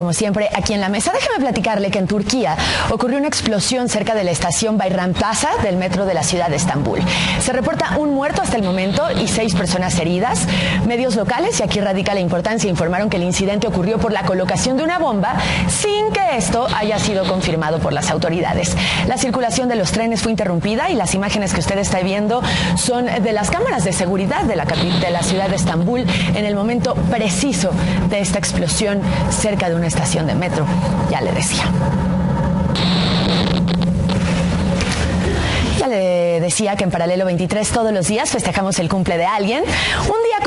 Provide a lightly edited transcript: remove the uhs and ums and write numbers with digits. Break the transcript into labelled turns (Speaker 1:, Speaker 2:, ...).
Speaker 1: Como siempre, aquí en la mesa, déjeme platicarle que en Turquía ocurrió una explosión cerca de la estación Bayram Plaza del metro de la ciudad de Estambul. Se reporta un muerto hasta el momento y 6 personas heridas. Medios locales, y aquí radica la importancia, informaron que el incidente ocurrió por la colocación de una bomba sin que esto haya sido confirmado por las autoridades. La circulación de los trenes fue interrumpida y las imágenes que usted está viendo son de las cámaras de seguridad de la ciudad de Estambul en el momento preciso de esta explosión cerca de una estación de metro, ya le decía. Ya le decía que en Paralelo 23 todos los días festejamos el cumple de alguien. Un día